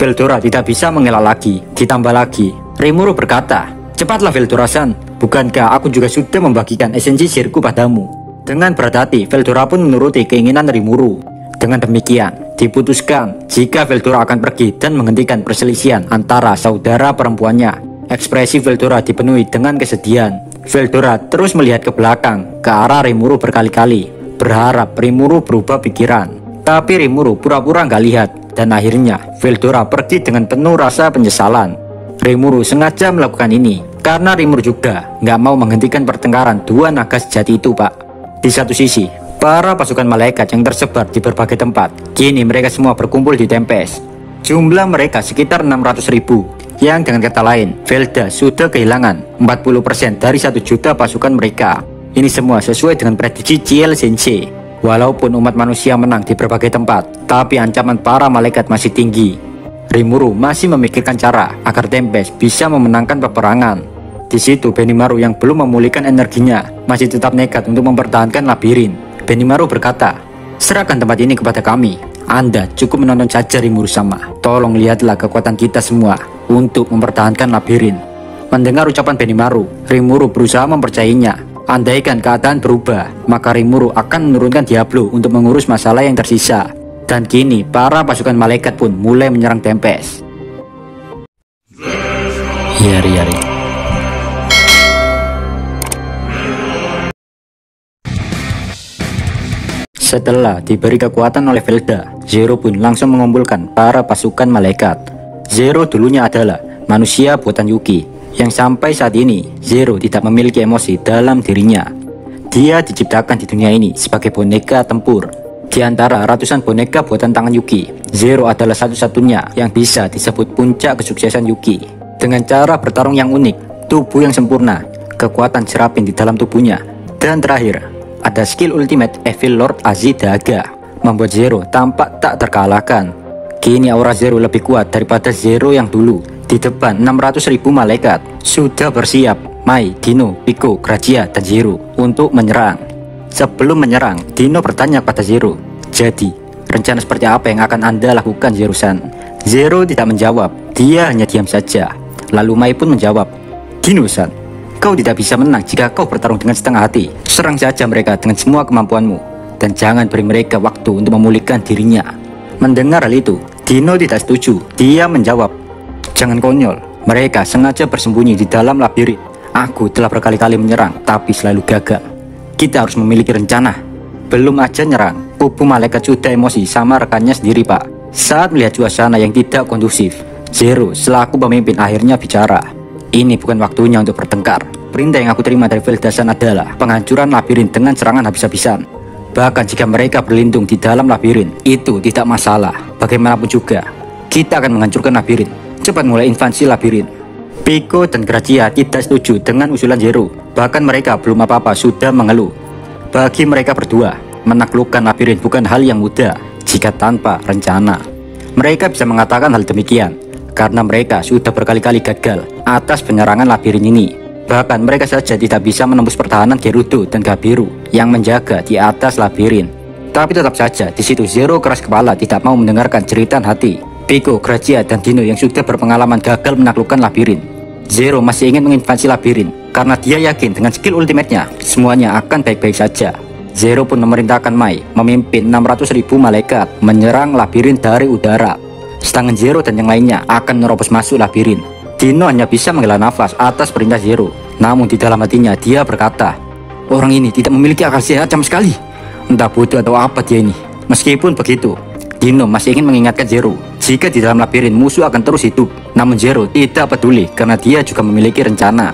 Veldora tidak bisa mengelak lagi. Ditambah lagi, Rimuru berkata, "Cepatlah Veldora-san, bukankah aku juga sudah membagikan esensi sihirku padamu?" Dengan berat hati, Veldora pun menuruti keinginan Rimuru. Dengan demikian, diputuskan jika Veldora akan pergi dan menghentikan perselisihan antara saudara perempuannya. Ekspresi Veldora dipenuhi dengan kesedihan. Veldora terus melihat ke belakang, ke arah Rimuru berkali-kali, berharap Rimuru berubah pikiran. Tapi Rimuru pura-pura nggak lihat, dan akhirnya Veldora pergi dengan penuh rasa penyesalan. Rimuru sengaja melakukan ini, karena Rimuru juga nggak mau menghentikan pertengkaran dua naga sejati itu, Pak. Di satu sisi, para pasukan malaikat yang tersebar di berbagai tempat, kini mereka semua berkumpul di Tempest. Jumlah mereka sekitar 600.000. Yang dengan kata lain, Velda sudah kehilangan 40% dari 1 juta pasukan mereka. Ini semua sesuai dengan prediksi Ciel Sensei. Walaupun umat manusia menang di berbagai tempat, tapi ancaman para malaikat masih tinggi. Rimuru masih memikirkan cara agar Tempest bisa memenangkan peperangan. Di situ Benimaru yang belum memulihkan energinya masih tetap nekat untuk mempertahankan labirin. Benimaru berkata, "Serahkan tempat ini kepada kami. Anda cukup menonton saja Rimuru sama. Tolong lihatlah kekuatan kita semua untuk mempertahankan labirin." Mendengar ucapan Benimaru, Rimuru berusaha mempercayainya. Andaikan keadaan berubah, maka Rimuru akan menurunkan Diablo untuk mengurus masalah yang tersisa. Dan kini para pasukan malaikat pun mulai menyerang Tempest. Yari. Setelah diberi kekuatan oleh Velda, Zero pun langsung mengumpulkan para pasukan malaikat. Zero dulunya adalah manusia buatan Yuki, yang sampai saat ini Zero tidak memiliki emosi dalam dirinya. Dia diciptakan di dunia ini sebagai boneka tempur. Di antara ratusan boneka buatan tangan Yuki, Zero adalah satu-satunya yang bisa disebut puncak kesuksesan Yuki. Dengan cara bertarung yang unik, tubuh yang sempurna, kekuatan serapin di dalam tubuhnya, dan terakhir, ada skill ultimate Evil Lord Azidaga, membuat Zero tampak tak terkalahkan. Kini aura Zero lebih kuat daripada Zero yang dulu. Di depan 600.000 malaikat, sudah bersiap Mai, Dino, Pico, Grazia, dan Zero untuk menyerang. Sebelum menyerang, Dino bertanya kepada Zero, "Jadi, rencana seperti apa yang akan Anda lakukan, Zero-san?" Zero tidak menjawab, dia hanya diam saja. Lalu Mai pun menjawab, "Dino-san, kau tidak bisa menang jika kau bertarung dengan setengah hati. Serang saja mereka dengan semua kemampuanmu, dan jangan beri mereka waktu untuk memulihkan dirinya." Mendengar hal itu, Dino tidak setuju. Dia menjawab, "Jangan konyol, mereka sengaja bersembunyi di dalam labirin. Aku telah berkali-kali menyerang, tapi selalu gagal. Kita harus memiliki rencana." Belum aja nyerang, kubu malaikat sudah emosi sama rekannya sendiri, Pak. Saat melihat suasana yang tidak kondusif, Zero selaku pemimpin akhirnya bicara, "Ini bukan waktunya untuk bertengkar. Perintah yang aku terima dari Velda-san adalah penghancuran labirin dengan serangan habis-habisan. Bahkan jika mereka berlindung di dalam labirin, itu tidak masalah. Bagaimanapun juga, kita akan menghancurkan labirin. Cepat mulai invasi labirin." Pico dan Grazia tidak setuju dengan usulan Zero. Bahkan mereka belum apa-apa sudah mengeluh. Bagi mereka berdua, menaklukkan labirin bukan hal yang mudah jika tanpa rencana. Mereka bisa mengatakan hal demikian karena mereka sudah berkali-kali gagal atas penyerangan labirin ini. Bahkan mereka saja tidak bisa menembus pertahanan Gerudo dan Gabiru yang menjaga di atas labirin. Tapi tetap saja di situ Zero keras kepala tidak mau mendengarkan jeritan hati Pico, Grazia, dan Dino yang sudah berpengalaman gagal menaklukkan labirin. Zero masih ingin menginvasi labirin karena dia yakin dengan skill ultimate-nya semuanya akan baik-baik saja. Zero pun memerintahkan Mai memimpin 600.000 malaikat menyerang labirin dari udara. Sedangkan Zero dan yang lainnya akan menerobos masuk labirin. Dino hanya bisa menghela nafas atas perintah Zero. Namun di dalam hatinya dia berkata, "Orang ini tidak memiliki akal sehat sama sekali. Entah bodoh atau apa dia ini." Meskipun begitu, Dino masih ingin mengingatkan Zero jika di dalam labirin musuh akan terus hidup. Namun Zero tidak peduli karena dia juga memiliki rencana.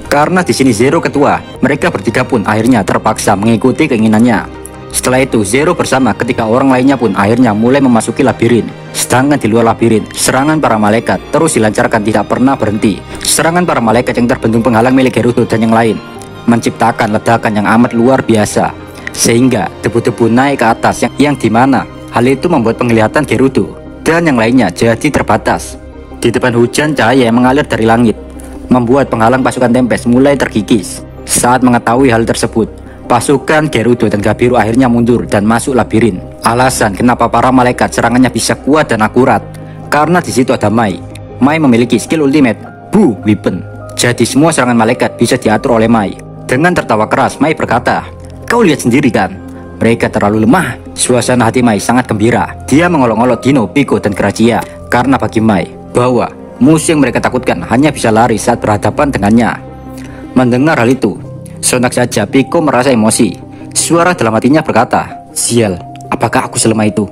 Karena di sini Zero ketua, mereka bertiga pun akhirnya terpaksa mengikuti keinginannya. Setelah itu Zero bersama ketika orang lainnya pun akhirnya mulai memasuki labirin. Sedangkan di luar labirin, serangan para malaikat terus dilancarkan tidak pernah berhenti. Serangan para malaikat yang terbentuk penghalang milik Gerudo dan yang lain menciptakan ledakan yang amat luar biasa, sehingga debu-debu naik ke atas yang dimana hal itu membuat penglihatan Gerudo dan yang lainnya jadi terbatas. Di depan hujan cahaya yang mengalir dari langit membuat penghalang pasukan Tempest mulai terkikis. Saat mengetahui hal tersebut, pasukan Gerudo dan Gabiru akhirnya mundur dan masuk labirin. Alasan kenapa para malaikat serangannya bisa kuat dan akurat karena di situ ada Mai. Mai memiliki skill ultimate Bu Weapon. Jadi semua serangan malaikat bisa diatur oleh Mai. Dengan tertawa keras, Mai berkata, "Kau lihat sendiri kan? Mereka terlalu lemah." Suasana hati Mai sangat gembira. Dia mengolok-olok Dino, Pico, dan Grazia. Karena bagi Mai, bahwa musuh yang mereka takutkan hanya bisa lari saat berhadapan dengannya. Mendengar hal itu, sontak saja Pico merasa emosi. Suara dalam hatinya berkata, "Sial, apakah aku selemah itu?"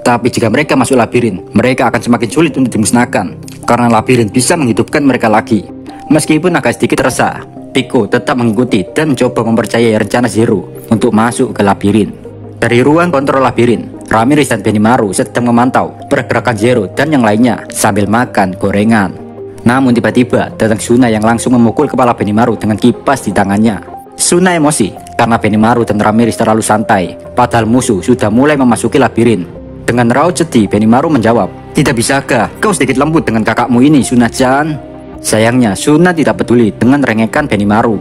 Tapi jika mereka masuk labirin, mereka akan semakin sulit untuk dimusnahkan, karena labirin bisa menghidupkan mereka lagi. Meskipun agak sedikit resah, Pico tetap mengikuti dan mencoba mempercayai rencana Zero untuk masuk ke labirin. Dari ruang kontrol labirin, Ramirez dan Benimaru sedang memantau pergerakan Zero dan yang lainnya sambil makan gorengan. Namun tiba-tiba datang Suna yang langsung memukul kepala Benimaru dengan kipas di tangannya. Suna emosi karena Benimaru dan Ramirez terlalu santai, padahal musuh sudah mulai memasuki labirin. Dengan raut sedih, Benimaru menjawab, "Tidak bisakah kau sedikit lembut dengan kakakmu ini, Suna-chan?" Sayangnya, Suna tidak peduli dengan rengekan Benimaru.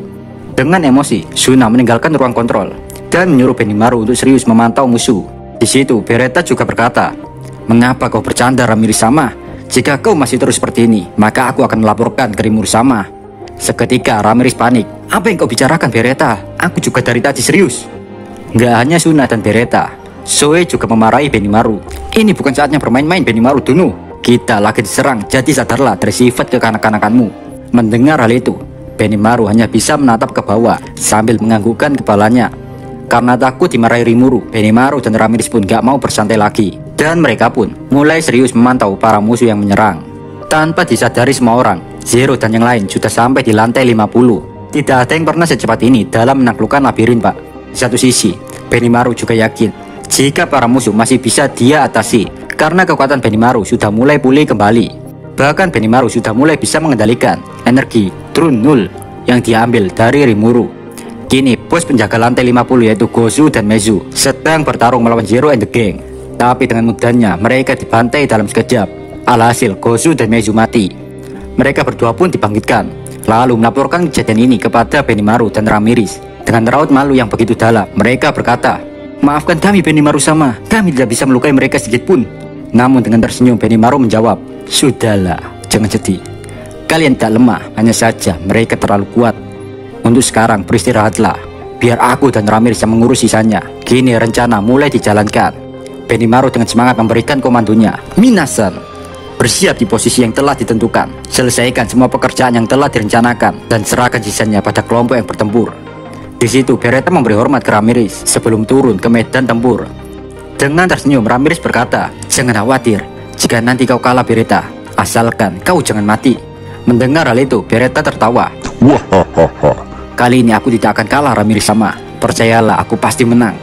Dengan emosi, Suna meninggalkan ruang kontrol dan menyuruh Benimaru untuk serius memantau musuh. Di situ, Beretta juga berkata, "Mengapa kau bercanda, Ramirez-sama? Jika kau masih terus seperti ini, maka aku akan melaporkan ke Rimuru-sama." Seketika Ramirez panik. "Apa yang kau bicarakan, Beretta? Aku juga dari tadi serius." Nggak hanya Suna dan Beretta, Zoe juga memarahi Benimaru. "Ini bukan saatnya bermain-main, Benimaru Dunu. Kita lagi diserang, jadi sadarlah dari sifat kekanak-kanakanmu." Mendengar hal itu, Benimaru hanya bisa menatap ke bawah sambil menganggukkan kepalanya. Karena takut dimarahi Rimuru, Benimaru dan Ramirez pun gak mau bersantai lagi. Dan mereka pun mulai serius memantau para musuh yang menyerang. Tanpa disadari semua orang, Zero dan yang lain sudah sampai di lantai 50. Tidak ada yang pernah secepat ini dalam menaklukkan labirin, Pak. Di satu sisi, Benimaru juga yakin jika para musuh masih bisa dia atasi, karena kekuatan Benimaru sudah mulai pulih kembali. Bahkan Benimaru sudah mulai bisa mengendalikan energi Trun Null yang diambil dari Rimuru. Kini bos penjaga lantai 50 yaitu Gozu dan Mezu sedang bertarung melawan Zero and the Gang. Tapi dengan mudahnya mereka dibantai dalam sekejap. Alhasil Gozu dan Mezu mati. Mereka berdua pun dibangkitkan, lalu melaporkan kejadian ini kepada Benimaru dan Ramirez. Dengan raut malu yang begitu dalam, mereka berkata, "Maafkan kami, Benimaru-sama, kami tidak bisa melukai mereka sedikit pun." Namun dengan tersenyum, Benimaru menjawab, "Sudahlah, jangan sedih. Kalian tak lemah, hanya saja mereka terlalu kuat. Untuk sekarang beristirahatlah, biar aku dan Ramirez yang mengurus sisanya." Kini rencana mulai dijalankan. Benimaru dengan semangat memberikan komandonya, "Minasan, bersiap di posisi yang telah ditentukan. Selesaikan semua pekerjaan yang telah direncanakan dan serahkan sisanya pada kelompok yang bertempur." Di situ Beretta memberi hormat ke Ramirez sebelum turun ke medan tempur. Dengan tersenyum, Ramirez berkata, "Jangan khawatir, jika nanti kau kalah Beretta, asalkan kau jangan mati." Mendengar hal itu, Beretta tertawa. "Wahahaha, kali ini aku tidak akan kalah, Ramirez-sama. Percayalah, aku pasti menang."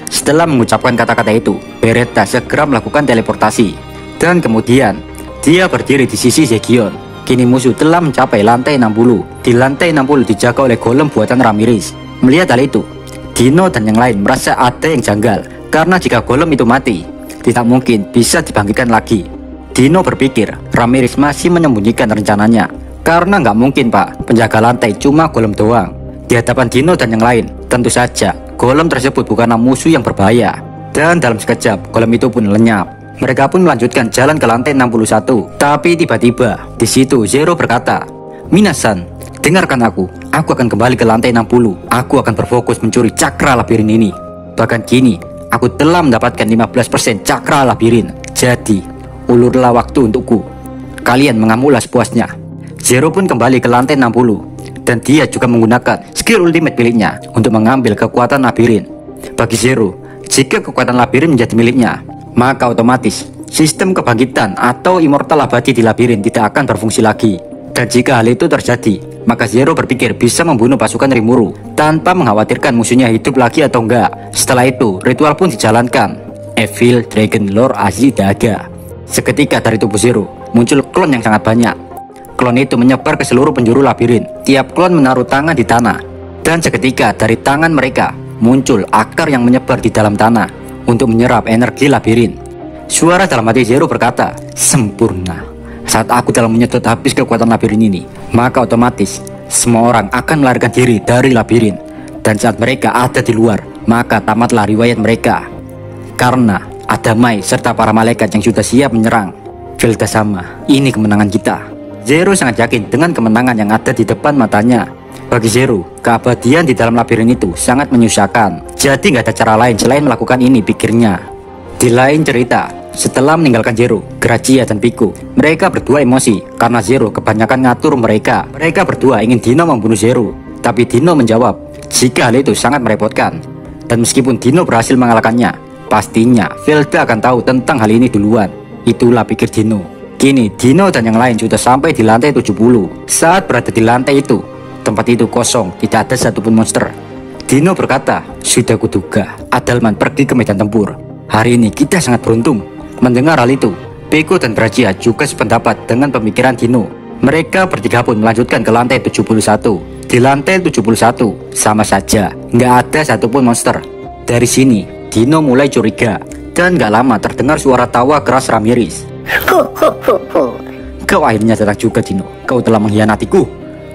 Setelah mengucapkan kata-kata itu, Beretta segera melakukan teleportasi. Dan kemudian, dia berdiri di sisi Zegion. Kini musuh telah mencapai lantai 60. Di lantai 60 dijaga oleh golem buatan Ramirez. Melihat hal itu, Dino dan yang lain merasa ada yang janggal, karena jika golem itu mati, tidak mungkin bisa dibangkitkan lagi. Dino berpikir Ramirez masih menyembunyikan rencananya, karena nggak mungkin, Pak, penjaga lantai cuma golem doang. Di hadapan Dino dan yang lain, tentu saja golem tersebut bukanlah musuh yang berbahaya. Dan dalam sekejap, golem itu pun lenyap. Mereka pun melanjutkan jalan ke lantai 61. Tapi tiba-tiba, di situ Zero berkata, "Minasan, dengarkan aku akan kembali ke lantai 60. Aku akan berfokus mencuri cakra labirin ini. Bahkan kini, aku telah mendapatkan 15% cakra labirin. Jadi, ulurlah waktu untukku. Kalian mengamulah sepuasnya." Zero pun kembali ke lantai 60. Dan dia juga menggunakan skill ultimate miliknya untuk mengambil kekuatan labirin. Bagi Zero, jika kekuatan labirin menjadi miliknya, maka otomatis sistem kebangkitan atau immortal abadi di labirin tidak akan berfungsi lagi. Dan jika hal itu terjadi, maka Zero berpikir bisa membunuh pasukan Rimuru tanpa mengkhawatirkan musuhnya hidup lagi atau enggak. Setelah itu, ritual pun dijalankan. Evil Dragon Lord Azidaga. Seketika dari tubuh Zero muncul klon yang sangat banyak. Klon itu menyebar ke seluruh penjuru labirin. Tiap klon menaruh tangan di tanah. Dan seketika dari tangan mereka muncul akar yang menyebar di dalam tanah untuk menyerap energi labirin. Suara dalam hati Zero berkata, "Sempurna. Saat aku dalam menyedot habis kekuatan labirin ini, maka otomatis semua orang akan melarikan diri dari labirin. Dan saat mereka ada di luar, maka tamatlah riwayat mereka. Karena ada Mai serta para malaikat yang sudah siap menyerang." Velda sama, ini kemenangan kita. Zero sangat yakin dengan kemenangan yang ada di depan matanya. Bagi Zero, keabadian di dalam labirin itu sangat menyusahkan. Jadi nggak ada cara lain selain melakukan ini, pikirnya. Di lain cerita, setelah meninggalkan Zero, Grazia dan Pico, mereka berdua emosi karena Zero kebanyakan ngatur mereka. Mereka berdua ingin Dino membunuh Zero, tapi Dino menjawab jika hal itu sangat merepotkan. Dan meskipun Dino berhasil mengalahkannya, pastinya Velda akan tahu tentang hal ini duluan. Itulah pikir Dino. Kini Dino dan yang lain sudah sampai di lantai 70. Saat berada di lantai itu, tempat itu kosong, tidak ada satupun monster. Dino berkata, sudah kuduga, Adalman pergi ke medan tempur. Hari ini kita sangat beruntung. Mendengar hal itu, Pico dan Grazia juga sependapat dengan pemikiran Dino. Mereka bertiga pun melanjutkan ke lantai 71. Di lantai 71, sama saja, nggak ada satupun monster. Dari sini, Dino mulai curiga. Dan gak lama terdengar suara tawa keras Ramirez. Kau akhirnya datang juga, Dino. Kau telah mengkhianatiku.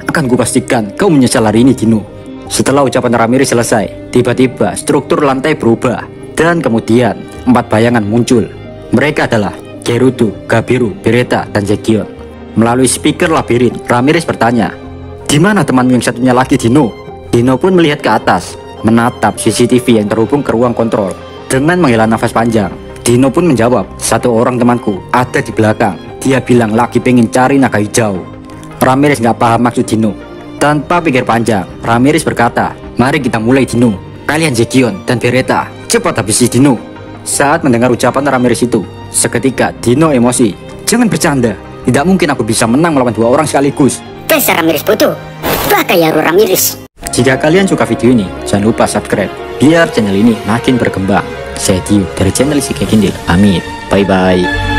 Akan kupastikan kau menyesal hari ini, Dino. Setelah ucapan Ramirez selesai, tiba-tiba struktur lantai berubah. Dan kemudian 4 bayangan muncul. Mereka adalah Gerudo, Gabiru, Beretta, dan Zekion. Melalui speaker labirin, Ramirez bertanya, "Di mana temanmu yang satunya lagi, Dino?" Dino pun melihat ke atas, menatap CCTV yang terhubung ke ruang kontrol. Dengan menghela nafas panjang, Dino pun menjawab, "Satu orang temanku ada di belakang. Dia bilang lagi pengen cari naga hijau." Ramirez nggak paham maksud Dino. Tanpa pikir panjang, Ramirez berkata, "Mari kita mulai, Dino. Kalian Zekion dan Beretta, cepat habisi Dino." Saat mendengar ucapan Ramirez itu, seketika Dino emosi. "Jangan bercanda. Tidak mungkin aku bisa menang melawan 2 orang sekaligus." Dasar Ramirez bodoh. Bakayaru Ramirez. Jika kalian suka video ini, jangan lupa subscribe biar channel ini makin berkembang. Saya Dio dari channel Isekai Kindle. Pamit. Bye bye.